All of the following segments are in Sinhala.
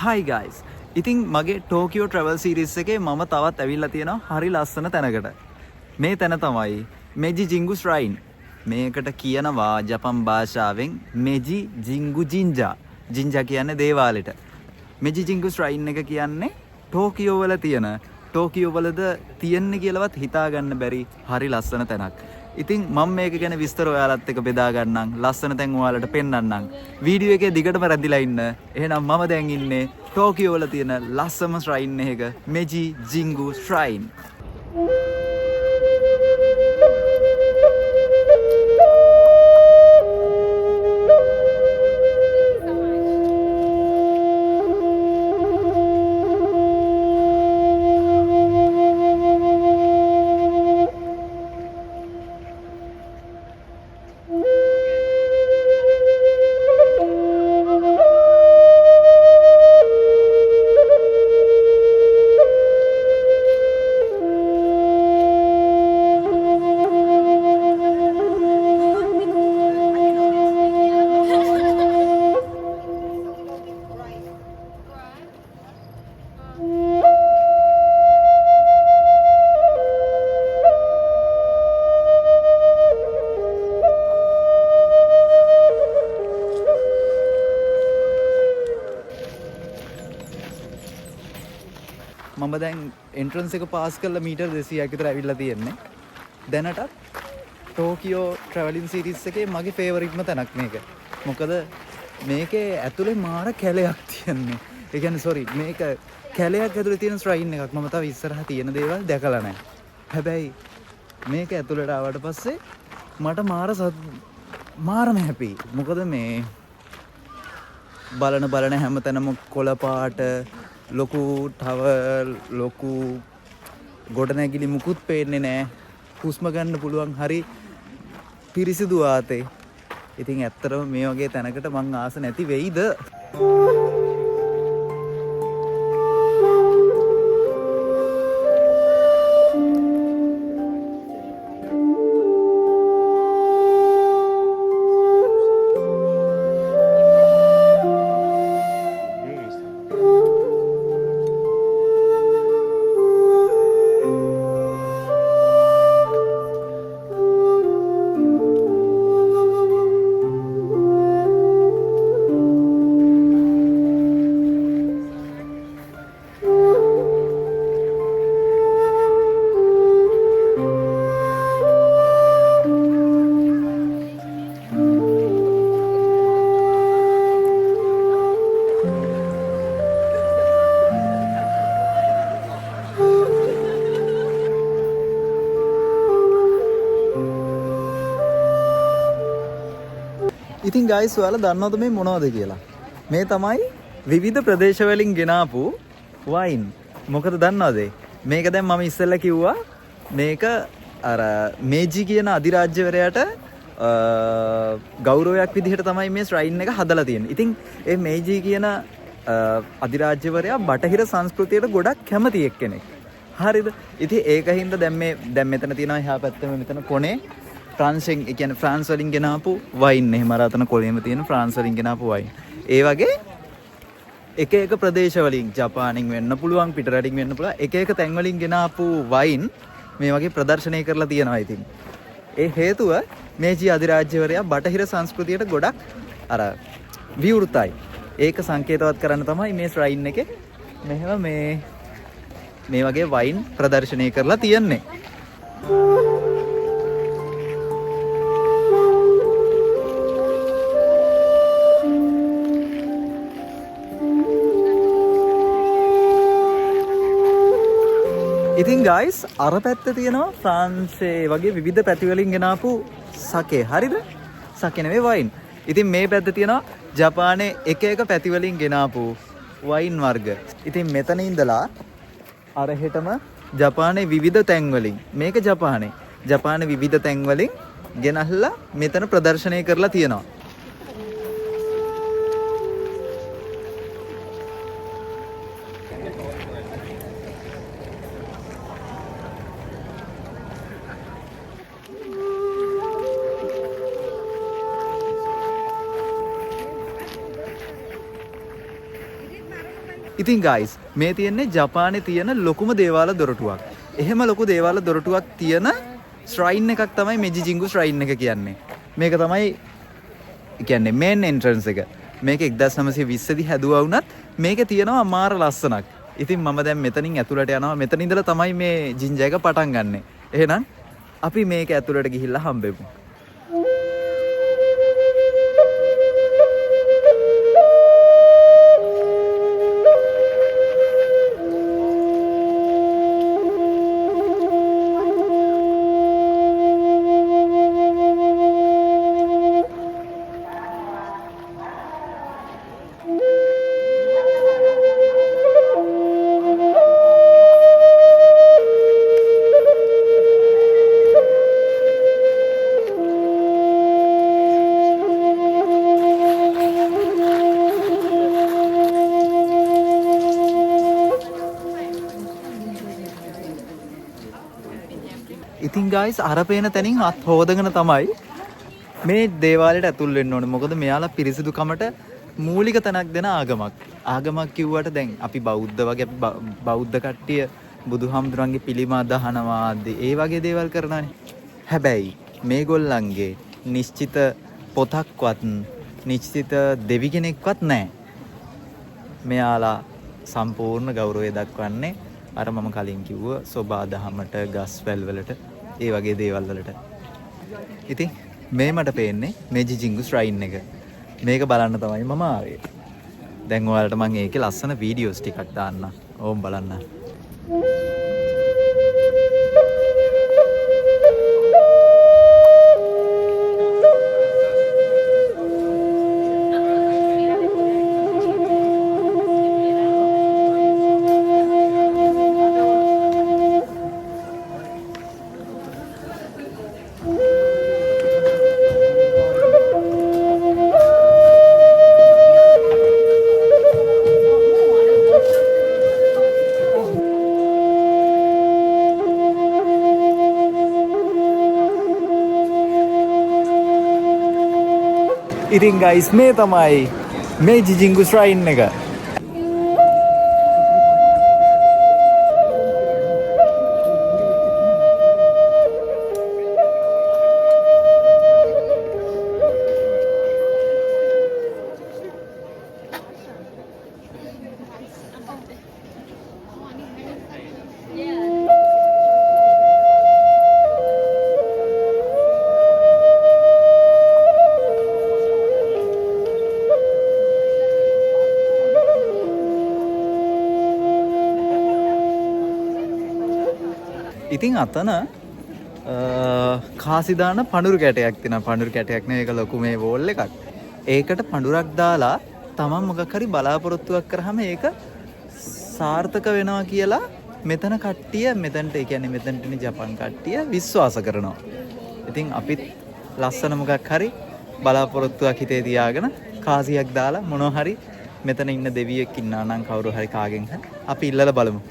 Hi guys. ඉතින් මගේ ටෝකියෝ ට්‍රැවල් සීරීස් එකේ මම තවත් ඇවිල්ලා තියෙනවා හරි ලස්සන තැනකට. මේ තැන තමයි මෙජි ජින්ගු ශ්‍රයින්. මේකට කියනවා ජපන් භාෂාවෙන් මෙජි ජින්ගු ජින්ජා. ජින්ජා කියන්නේ දේවාලෙට. මෙජි ජින්ගු ශ්‍රයින් එක කියන්නේ ටෝකියෝ වල තියෙන ටෝකියෝ වලද තියෙන්නේ කියලාවත් හිතා ගන්න බැරි හරි ලස්සන තැනක්. ඉතින් මම මේක ගැන විස්තර ඔයාලත් එක්ක බෙදා ගන්නම්. ලස්සන තැන් ඔයාලට පෙන්වන්නම්. වීඩියෝ එකේ දිගටම රැඳිලා ඉන්න. එහෙනම් මම දැන් ඉන්නේ ටෝකියෝ වල තියෙන ලස්සම ශ්‍රයින් එක මෙජි ජින්ගු ශ්‍රයින්. මම දැන් එන්ට්‍රන්ස් එක පාස් කරලා මීටර් 200ක් විතර ඇවිල්ලා තියෙන්නේ. දැනටත් ටෝකියෝ ට්‍රැවලින් සීරීස් එකේ මගේ ෆේවරිට්ම තැනක් මේක. මොකද මේකේ ඇතුලේ මාර කැලයක් තියෙන්නේ. ඒ කියන්නේ මේක කැලයක් ඇතුලේ තියෙන ශ්‍රයින් එකක්. මම තව ඉස්සරහා තියෙන දේවල් දැකලා නැහැ. හැබැයි මේක ඇතුලට ආවට පස්සේ මට මාරම හැපි. මොකද මේ බලන හැමතැනම කොළ පාට ලොකු ටවර් ලොකු ගොඩනැගිලි මුකුත් පේන්නේ නැහැ. හුස්ම ගන්න පුළුවන් හරි පිරිසිදු ආතේ. ඉතින් ඇත්තටම මේ වගේ තැනකට මං ආස නැති වෙයිද? ඉතින් ගයිස් ඔයාලා දන්නවද මේ මොනවද කියලා? මේ තමයි විවිධ ප්‍රදේශ වලින් ගෙනාපු වයින්. මොකද දන්නවද? මේක දැන් මම ඉස්සෙල්ලා කිව්වා මේක අර මේජි කියන අධිරාජ්‍යවරයාට ගෞරවයක් විදිහට තමයි මේ ශ්‍රයින් එක හදලා තියෙන්නේ. ඉතින් මේ මේජි කියන අධිරාජ්‍යවරයා බටහිර සංස්කෘතියට ගොඩක් කැමති එක්කෙනෙක්. හරිද? ඉතින් ඒකින්ද දැන් මෙතන තියෙනවා එහා පැත්තේ මෙතන කොනේ ෆ්‍රාන්සෙන් ඒ කියන්නේ ෆ්‍රාන්ස් වලින් ගෙනාපු වයින්. එහෙම අරතන කොළේම තියෙන ෆ්‍රාන්ස් වලින් ගෙනාපු වයින්. ඒ වගේ එක ප්‍රදේශ වලින් ජපානෙන් වෙන්න පුළුවන් පිටරටින් වෙන්න පුළුවන් එක තැන් වලින් ගෙනාපු වයින් මේ වගේ ප්‍රදර්ශනය කරලා තියෙනවා. ඉතින් ඒ හේතුව මේජි අධිරාජ්‍යවරයා බටහිර සංස්කෘතියට ගොඩක් අර විවෘතයි. ඒක සංකේතවත් කරන්න තමයි මේ ශ්‍රයින් එකේ මෙහෙම මේ වගේ වයින් ප්‍රදර්ශනය කරලා තියෙන්නේ. ඉතින් ගයිස් අර පැත්තේ තියෙනවා ෆ්‍රාන්සේ වගේ විවිධ පැති වලින් ගෙනාපු සකේ. හරිද? සකේ නෙවෙයි වයින්. ඉතින් මේ පැත්තේ තියෙනවා ජපානයේ එක පැති වලින් ගෙනාපු වයින් වර්ග. ඉතින් මෙතන ඉඳලා අර හෙටම ජපානයේ විවිධ තැන් වලින් මේක ජපානයේ විවිධ තැන් වලින් ගෙනහලා මෙතන ප්‍රදර්ශනය කරලා තියෙනවා. ඉතින් guys මේ තියෙන්නේ ජපානයේ තියෙන ලොකුම දේවාල දොරටුවක්. එහෙම ලොකු දේවාල දොරටුවක් තියෙන shrine එකක් තමයි මෙජි ජින්ගු shrine එක කියන්නේ. මේක තමයි කියන්නේ main entrance එක. මේක 1920 දී හැදුවා වුණත් මේකේ තියෙනවා අමාර ලස්සනක්. ඉතින් මම දැන් මෙතනින් ඇතුළට යනවා. මෙතන ඉඳලා තමයි මේ ජින්ජා එක පටන් ගන්නෙ. එහෙනම් අපි මේක ඇතුළට ගිහිල්ලා හම්බෙමු. ඉතින් guys අර පේන තැනින් අත් හොදගෙන තමයි මේ දේවාලයට ඇතුල් වෙන්න ඕනේ. මොකද මෙයාලා පිරිසිදුකමට මූලික තැනක් දෙන ආගමක්. ආගමක් කිව්වට දැන් අපි බෞද්ධ වගේ බෞද්ධ කට්ටිය බුදුහාමුදුරන්ගේ පිළිම අදහනවා ඒ වගේ දේවල් කරනවානේ. හැබැයි මේගොල්ලන්ගේ නිශ්චිත පොතක්වත් නිශ්චිත දෙවි කෙනෙක්වත් නැහැ. මෙයාලා සම්පූර්ණ ගෞරවය දක්වන්නේ අර මම කලින් කිව්ව සෝබා දහමට ගස් වැල් වලට ඒ වගේ දේවල් වලට. ඉතින් මේ මට පේන්නේ මෙජි ජින්ගු shrine එක. මේක බලන්න තමයි මම ආවේ. දැන් ඔයාලට මම ඒකේ ලස්සන වීඩියෝස් ටිකක් දාන්න. ඕම් බලන්න. ඉතින් guys මේ තමයි මෙජි ජින්ගු shrine එක. ඉතින් අතන කාසි දාන පඳුරු කැටයක් තියෙනවා. පඳුරු කැටයක් නෙවෙයි ඒක ලොකු මේ වෝල් එකක්. ඒකට පඳුරක් දාලා තමන් මොකක් හරි බලාපොරොත්තුවක් කරාම ඒක සාර්ථක වෙනවා කියලා මෙතන කට්ටිය මෙතනට ඒ කියන්නේ මෙතනටනේ ජපන් කට්ටිය විශ්වාස කරනවා. ඉතින් අපිත් ලස්සන මොකක් හරි බලාපොරොත්තුවක් හිතේ තියාගෙන කාසියක් දාලා මොනවා හරි මෙතන ඉන්න දෙවියෙක් ඉන්නා නම් කවුරු හරි කාගෙන් හරි අපි ඉල්ලලා බලමු.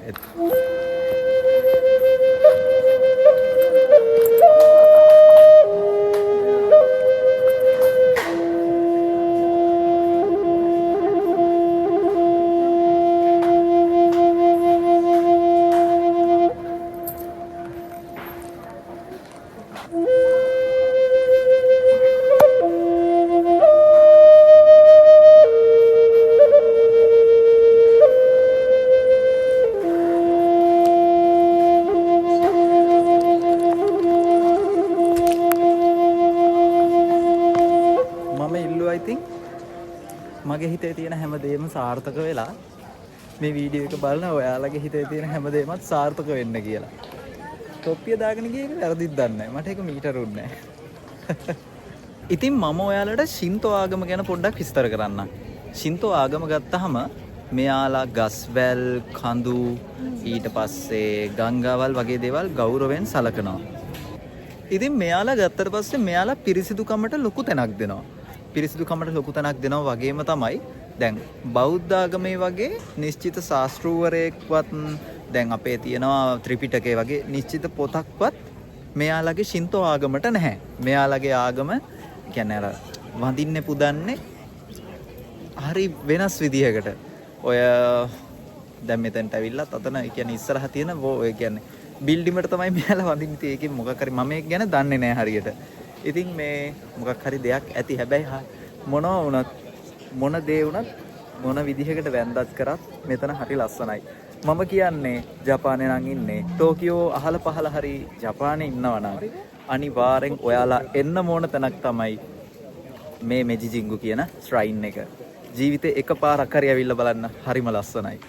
මගේ හිතේ තියෙන හැමදේම සාර්ථක වෙලා මේ වීඩියෝ එක බලන ඔයාලගේ හිතේ තියෙන හැමදේමත් සාර්ථක වෙන්න කියලා. තොප්පිය දාගෙන ගියේ වැරදිද දන්නේ නැහැ. මට ඒක මීටරුන්නේ නැහැ. ඉතින් මම ඔයාලට ශින්තෝ ආගම ගැන පොඩ්ඩක් විස්තර කරන්නම්. ශින්තෝ ආගම ගත්තාම මෙයාලා ගස්වැල්, කඳු, ඊට පස්සේ ගංගාවල් වගේ දේවල් ගෞරවයෙන් සලකනවා. ඉතින් මෙයාලා ගත්තට පස්සේ මෙයාලා පිරිසිදුකමට ලොකු තැනක් දෙනවා. පිරිසිදුකමට ලොකු තැනක් දෙනවා වගේම තමයි දැන් බෞද්ධ ආගමේ වගේ නිශ්චිත ශාස්ත්‍රූවරයෙක්වත් දැන් අපේ තියෙනවා ත්‍රිපිටකය වගේ නිශ්චිත පොතක්වත් මෙයාලගේ ශින්තෝ ආගමට නැහැ. මෙයාලගේ ආගම කියන්නේ අර වඳින්නේ පුදන්නේ හරි වෙනස් විදිහකට. ඔය දැන් මෙතනට ඇවිල්ලා තතන ඒ කියන්නේ ඉස්සරහ තියෙන ඒ කියන්නේ බිල්ඩින් එකට තමයි මෙයාලා වඳින්න තියෙන්නේ. ඒකෙන් මොකක් හරි මම ඒක ගැන දන්නේ නැහැ හරියට. ඉතින් මේ මොකක් හරි දෙයක් ඇති. හැබැයි මොනවා වුණත් මොන දේ වුණත් මොන විදිහකට වැන්දත් කරත් මෙතන හරි ලස්සනයි. මම කියන්නේ ජපානයේ නම් ඉන්නේ ටෝකියෝ අහල පහල හරි ජපානයේ ඉන්නවා නම් අනිවාර්යෙන් ඔයාලා එන්න ඕන තැනක් තමයි මේ මෙජිජින්ගු කියන ශ්‍රයින් එක. ජීවිතේ එකපාරක් හරි ඇවිල්ලා බලන්න හරිම ලස්සනයි.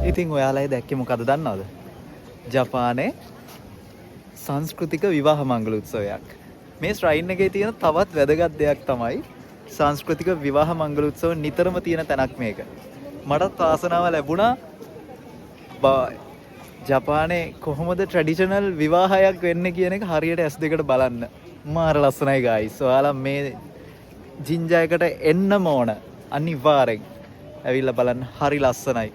ඉතින් ඔයාලා දැක්කේ මොකද දන්නවද? ජපානයේ සංස්කෘතික විවාහ මංගල උත්සවයක්. මේ ශ්‍රයින් එකේ තියෙන තවත් වැදගත් දෙයක් තමයි සංස්කෘතික විවාහ මංගල උත්සව නිතරම තියෙන තැනක් මේක. මටත් වාසනාව ලැබුණා ජපානයේ කොහොමද ට්‍රැඩිෂනල් විවාහයක් වෙන්නේ කියන එක හරියට S2කට බලන්න. මාර ලස්සනයි guys. ඔයාලා මේ ජින්ජායකට එන්නම ඕන. අනිවාර්යෙන් ඇවිල්ලා බලන්න හරි ලස්සනයි.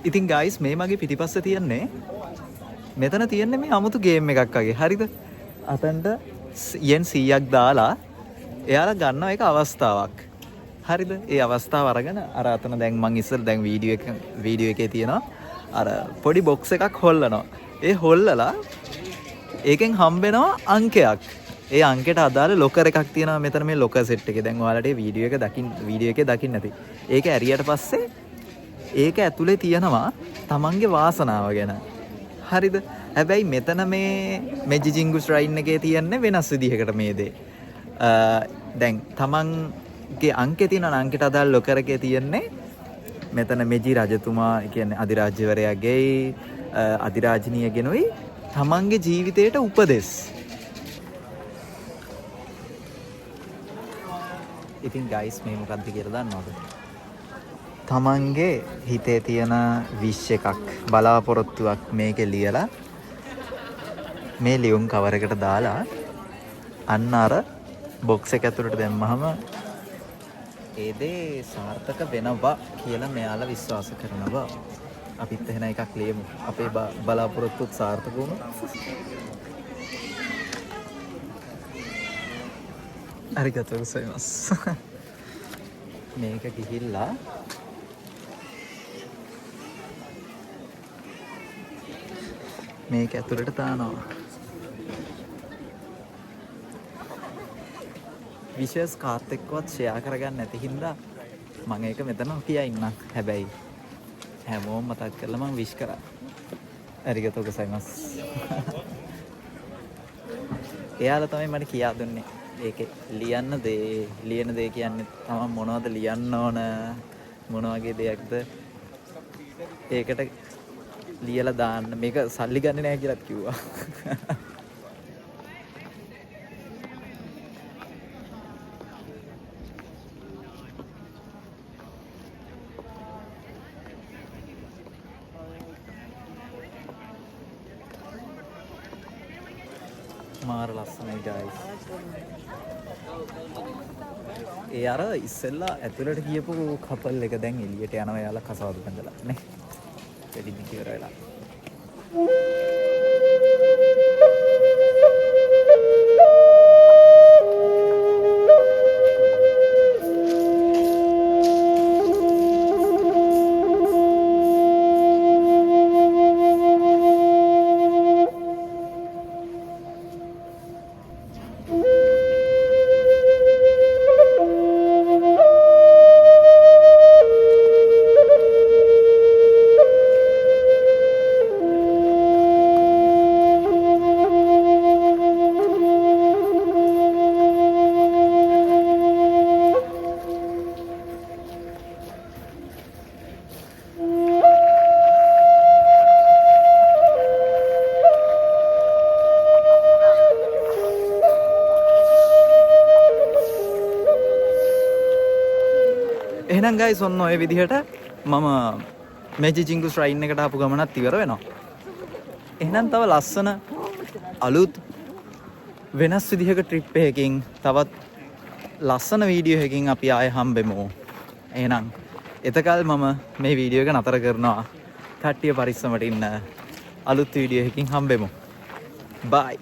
ඉතින් guys මේ මගේ පිටිපස්සේ තියන්නේ මෙතන තියන්නේ මේ අමුතු ගේම් එකක් වගේ. හරිද? අතන්ට yen 100ක් දාලා එයාලා ගන්නවා ඒක අවස්ථාවක්. හරිද? ඒ අවස්ථාව අරගෙන අර අතන දැන් මං ඉස්සර දැන් වීඩියෝ එකේ තියෙනවා අර පොඩි බොක්ස් එකක් හොල්ලනවා. ඒ හොල්ලලා ඒකෙන් හම්බෙනවා අංකයක්. ඒ අංකයට අදාළ ලොකර් එකක් තියෙනවා මෙතන මේ ලොකර් සෙට් එකේ. දැන් ඔයාලට වීඩියෝ එකේ දකින්න ඇති. ඒක ඇරියට පස්සේ ඒක ඇතුලේ තියෙනවා තමන්ගේ වාසනාව ගැන. හරිද? හැබැයි මෙතන මේ මෙජිජින්ගු ශ්‍රයින් එකේ තියෙන්නේ වෙනස් විදිහකට මේ දේ. දැන් තමන්ගේ අංකේ තියෙන අංකයට අදාළ ලොකර් එකේ තියෙන්නේ මෙතන මෙජි රජතුමා කියන්නේ අධිරාජ්‍යවරයාගේ අධිරාජිනියගෙනුයි තමන්ගේ ජීවිතයට උපදෙස්. ඉතින් guys මේ මොකක්ද කියලා දන්නවද? තමන්ගේ හිතේ තියෙන විශ් එකක් බලාපොරොත්තුවක් මේකේ ලියලා මේ ලියුම් කවර් එකට දාලා අන්න අර බොක්ස් එක ඇතුළට දැම්මහම ඒ දේ සාර්ථක වෙනවා කියලා මෙයාලා විශ්වාස කරනවා. අපිත් එහෙනම් එකක් ලියමු. අපේ බලාපොරොත්තුත් සාර්ථක වුණොත්. අරිගතෝ ගොසයිමස්. මේක ගිහිල්ලා මේක ඇතුළට දානවා. විශේෂ කාත් එක්කවත් ෂෙයා කරගන්න නැති හින්දා මම ඒක මෙතන කියා ඉන්නම්. හැබැයි හැමෝම මතක් කරලා මම විශ් කරා. අරිගතෝ ගොසයිමස්. එයාලා තමයි මට කියා දුන්නේ. ඒකේ ලියන දේ කියන්නේ තමයි මොනවද ලියන්න ඕන මොන වගේ දෙයක්ද ඒකට ලියලා දාන්න. මේක සල්ලි ගන්නේ නැහැ කියලාත් කිව්වා. මාර ලස්සනයි guys. ඒ අර ඉස්සෙල්ලා ඇතුළට ගියපු කපල් එක දැන් එළියට යනවා යාලා කසාද බඳලා නේ. දෙලිදි ඉවර වෙලා. එහෙනම් guys ඔන්න ඔය විදිහට මම මේජි චිංගු ශ්‍රයින් එකට ආපු ගමනත් ඉවර වෙනවා. එහෙනම් තව ලස්සන අලුත් වෙනස් විදිහක ට්‍රිප් එකකින් තවත් ලස්සන වීඩියෝ එකකින් අපි ආයෙ හම්බෙමු. එහෙනම් එතකල් මම මේ වීඩියෝ එක නතර කරනවා. කට්ටිය පරිස්සමට ඉන්න. අලුත් වීඩියෝ එකකින් හම්බෙමු. bye.